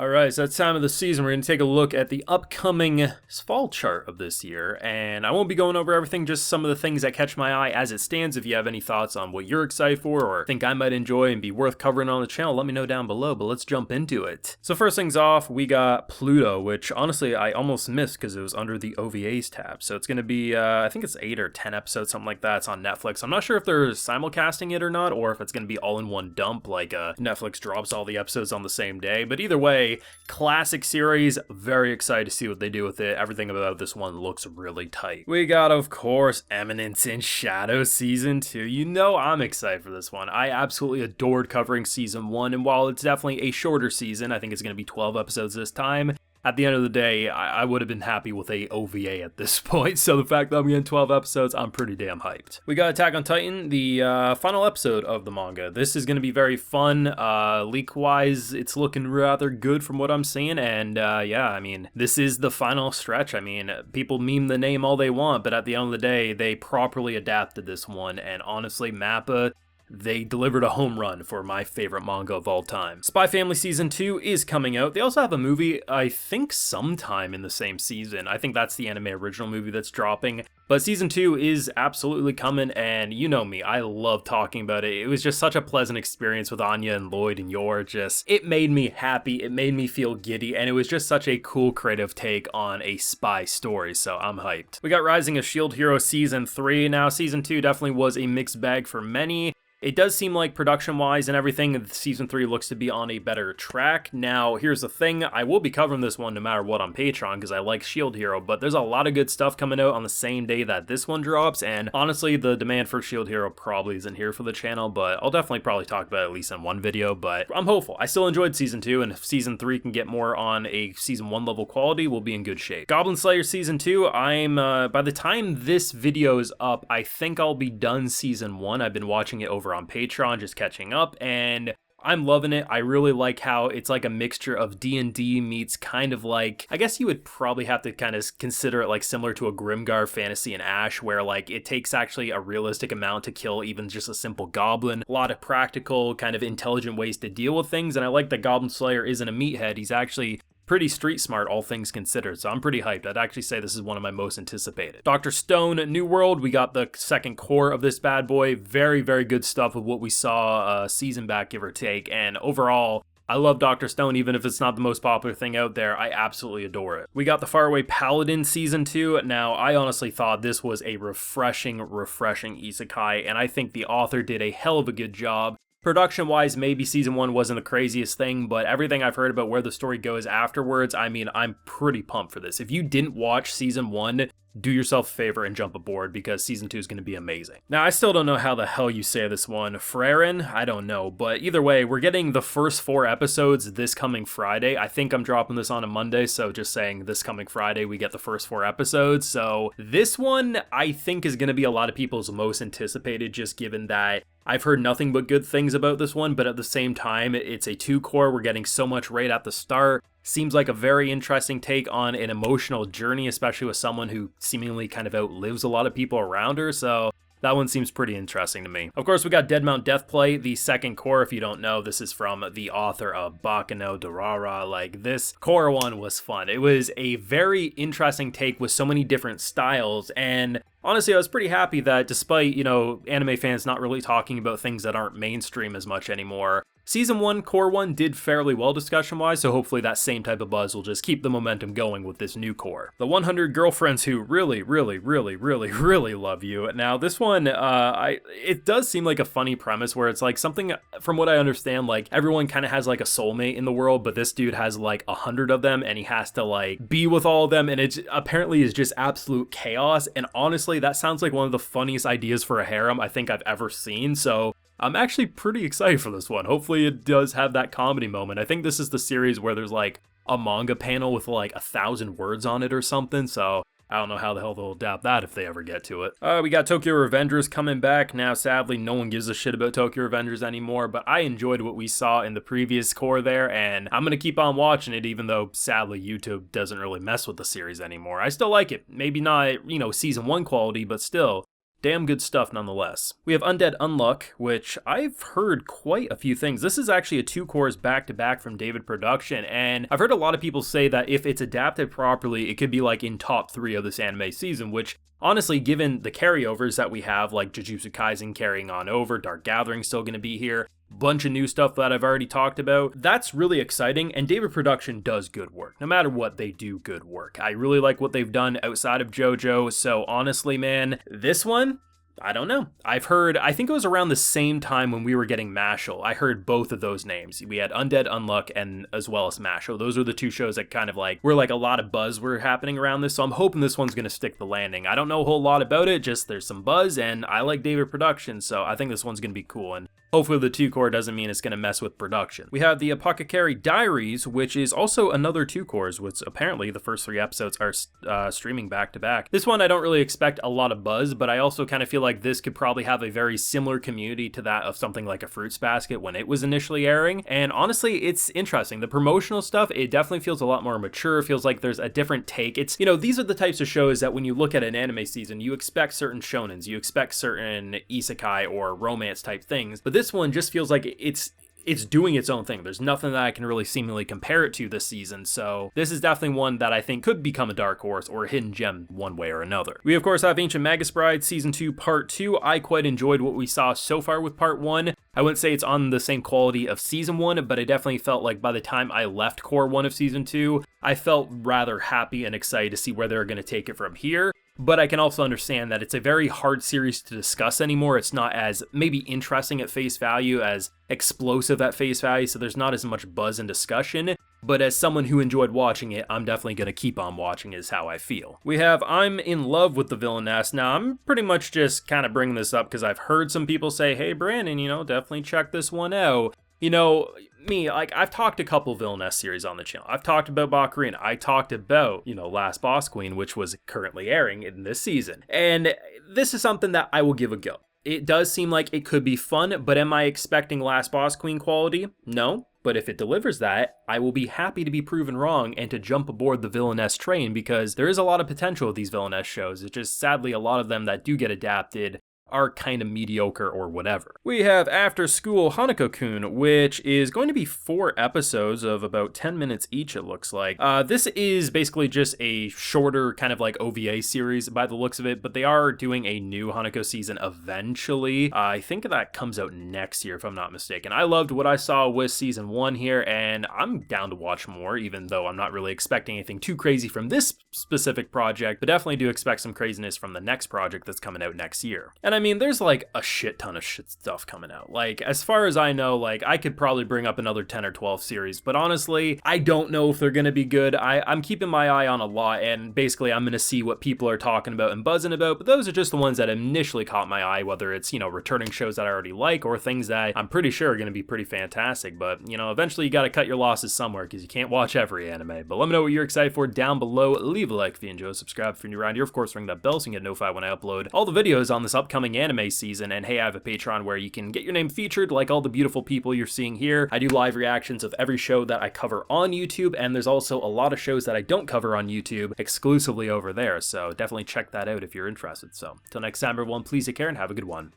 Alright, so it's time of the season. We're going to take a look at the upcoming fall chart of this year, and I won't be going over everything, just some of the things that catch my eye as it stands. If you have any thoughts on what you're excited for or think I might enjoy and be worth covering on the channel, let me know down below, but let's jump into it. So first things off, we got Pluto, which honestly I almost missed because it was under the OVAs tab. So it's going to be, I think it's 8 or 10 episodes, something like that. It's on Netflix. I'm not sure if they're simulcasting it or not, or if it's going to be all in one dump, like Netflix drops all the episodes on the same day, but either way, classic series, very excited to see what they do with it. Everything about this one looks really tight. We got, of course, Eminence in Shadow Season 2. You know I'm excited for this one. I absolutely adored covering Season 1, and while it's definitely a shorter season, I think it's going to be 12 episodes this time, at the end of the day, I would have been happy with a OVA at this point, so the fact that I'm getting 12 episodes, I'm pretty damn hyped. We got Attack on Titan, the final episode of the manga. This is going to be very fun. Leak-wise, it's looking rather good from what I'm seeing, and yeah, I mean, this is the final stretch. I mean, people meme the name all they want, but at the end of the day, they properly adapted this one, and honestly, Mappa, they delivered a home run for my favorite manga of all time. Spy Family Season 2 is coming out. They also have a movie, I think sometime in the same season. I think that's the anime original movie that's dropping. But Season 2 is absolutely coming, and you know me, I love talking about it. It was just such a pleasant experience with Anya and Lloyd and Yor. It made me happy, it made me feel giddy, and it was just such a cool creative take on a spy story, so I'm hyped. We got Rising of Shield Hero Season 3. Now, Season 2 definitely was a mixed bag for many. It does seem like production-wise and everything, Season 3 looks to be on a better track. Now, here's the thing, I will be covering this one no matter what on Patreon because I like Shield Hero, but there's a lot of good stuff coming out on the same day that this one drops, and honestly, the demand for Shield Hero probably isn't here for the channel, but I'll definitely probably talk about it at least in one video, but I'm hopeful. I still enjoyed Season 2, and if Season 3 can get more on a Season 1 level quality, we'll be in good shape. Goblin Slayer Season 2, by the time this video is up, I think I'll be done Season 1. I've been watching it over on Patreon, just catching up, and I'm loving it. I really like how it's like a mixture of D&D meets kind of like, I guess you would probably have to kind of consider it like similar to a Grimgar Fantasy and Ash, where like it takes actually a realistic amount to kill even just a simple goblin. A lot of practical, kind of intelligent ways to deal with things, and I like that Goblin Slayer isn't a meathead. He's actually pretty street smart, all things considered, so I'm pretty hyped. I'd actually say this is one of my most anticipated. Dr. Stone, New World, we got the second core of this bad boy. Very, very good stuff of what we saw a season back, give or take, and overall, I love Dr. Stone, even if it's not the most popular thing out there. I absolutely adore it. We got the Faraway Paladin Season 2. Now, I honestly thought this was a refreshing isekai, and I think the author did a hell of a good job. Production-wise, maybe Season 1 wasn't the craziest thing, but everything I've heard about where the story goes afterwards, I mean, I'm pretty pumped for this. If you didn't watch Season 1, do yourself a favor and jump aboard because Season 2 is going to be amazing. Now, I still don't know how the hell you say this one. Frieren? I don't know, but either way, we're getting the first 4 episodes this coming Friday. I think I'm dropping this on a Monday, so just saying this coming Friday, we get the first 4 episodes. So this one, I think, is going to be a lot of people's most anticipated, just given that I've heard nothing but good things about this one, but at the same time, it's a 2-core. We're getting so much right at the start. Seems like a very interesting take on an emotional journey, especially with someone who seemingly kind of outlives a lot of people around her, so that one seems pretty interesting to me. Of course, we got Dead Mount Deathplay, the second core. If you don't know, this is from the author of Bakano Dorara. Like, this core one was fun. It was a very interesting take with so many different styles, and honestly, I was pretty happy that despite, you know, anime fans not really talking about things that aren't mainstream as much anymore, Season 1, Core 1 did fairly well discussion-wise, so hopefully that same type of buzz will just keep the momentum going with this new core. The 100 Girlfriends Who Really Love You. Now, this one, it does seem like a funny premise where it's like something, from what I understand, like everyone kind of has like a soulmate in the world, but this dude has like 100 of them and he has to like be with all of them, and it apparently is just absolute chaos, and honestly, that sounds like one of the funniest ideas for a harem I think I've ever seen, so I'm actually pretty excited for this one. Hopefully it does have that comedy moment. I think this is the series where there's like a manga panel with like 1,000 words on it or something, so I don't know how the hell they'll adapt that if they ever get to it. We got Tokyo Revengers coming back. Now, sadly, no one gives a shit about Tokyo Revengers anymore, but I enjoyed what we saw in the previous core there, and I'm gonna keep on watching it, even though, sadly, YouTube doesn't really mess with the series anymore. I still like it. Maybe not, you know, Season 1 quality, but still, damn good stuff nonetheless. We have Undead Unluck, which I've heard quite a few things. This is actually a 2 cores back-to-back from David Production, and I've heard a lot of people say that if it's adapted properly, it could be like in top 3 of this anime season, which honestly, given the carryovers that we have, like Jujutsu Kaisen carrying on over, Dark Gathering still going to be here, bunch of new stuff that I've already talked about, that's really exciting, and David Production does good work. No matter what, they do good work. I really like what they've done outside of JoJo, so honestly, man, this one, I don't know. I've heard, I think it was around the same time when we were getting Mashal, I heard both of those names. We had Undead Unluck and as well as Mashal. Those are the 2 shows that kind of like, were like a lot of buzz were happening around this, so I'm hoping this one's gonna stick the landing. I don't know a whole lot about it, just there's some buzz, and I like David Production, so I think this one's gonna be cool, and hopefully the 2 core doesn't mean it's going to mess with production. We have the Apothecary Diaries, which is also another 2 cores, which apparently the first 3 episodes are streaming back to back. This one I don't really expect a lot of buzz, but I also kind of feel like this could probably have a very similar community to that of something like a Fruits Basket when it was initially airing. And honestly, it's interesting. The promotional stuff, it definitely feels a lot more mature. It feels like there's a different take. It's, you know, these are the types of shows that when you look at an anime season, you expect certain shonens, you expect certain isekai or romance type things, but this one just feels like it's doing its own thing. There's nothing that I can really seemingly compare it to this season, so this is definitely one that I think could become a dark horse or a hidden gem one way or another. We of course have Ancient Magus Bride Season 2 Part 2. I quite enjoyed what we saw so far with Part 1. I wouldn't say it's on the same quality of Season 1, but I definitely felt like by the time I left Core 1 of Season 2, I felt rather happy and excited to see where they're going to take it from here. But I can also understand that it's a very hard series to discuss anymore. It's not as maybe interesting at face value, as explosive at face value, so there's not as much buzz and discussion. But as someone who enjoyed watching it, I'm definitely going to keep on watching is how I feel. We have I'm in love with the Villainess. Now, I'm pretty much just kind of bringing this up because I've heard some people say, hey, Brandon, you know, definitely check this one out. You know, me, like, I've talked a couple Villainess series on the channel. I've talked about Bakurina. I talked about, you know, Last Boss Queen, which was currently airing in this season. And this is something that I will give a go. It does seem like it could be fun, but am I expecting Last Boss Queen quality? No. But if it delivers that, I will be happy to be proven wrong and to jump aboard the Villainess train, because there is a lot of potential with these Villainess shows. It's just sadly a lot of them that do get adapted are kind of mediocre or whatever. We have After School Hanako-kun, which is going to be 4 episodes of about 10 minutes each, it looks like. This is basically just a shorter kind of like OVA series by the looks of it, but they are doing a new Hanako season eventually. I think that comes out next year, if I'm not mistaken. I loved what I saw with season 1 here, and I'm down to watch more, even though I'm not really expecting anything too crazy from this specific project, but definitely do expect some craziness from the next project that's coming out next year. And I mean, there's like a shit ton of shit stuff coming out. Like, as far as I know, like, I could probably bring up another 10 or 12 series, but honestly, I don't know if they're gonna be good. I'm keeping my eye on a lot, and basically I'm gonna see what people are talking about and buzzing about, but those are just the ones that initially caught my eye, whether it's, you know, returning shows that I already like, or things that I'm pretty sure are gonna be pretty fantastic. But, you know, eventually you gotta cut your losses somewhere, because you can't watch every anime. But let me know what you're excited for down below. Leave a like if you enjoy, subscribe if you're new around here. Of course, ring that bell so you get notified when I upload all the videos on this upcoming anime season. And hey, I have a Patreon where you can get your name featured like all the beautiful people you're seeing here. I do live reactions of every show that I cover on YouTube, and there's also a lot of shows that I don't cover on YouTube exclusively over there, so definitely check that out if you're interested. So until next time, everyone, please take care and have a good one.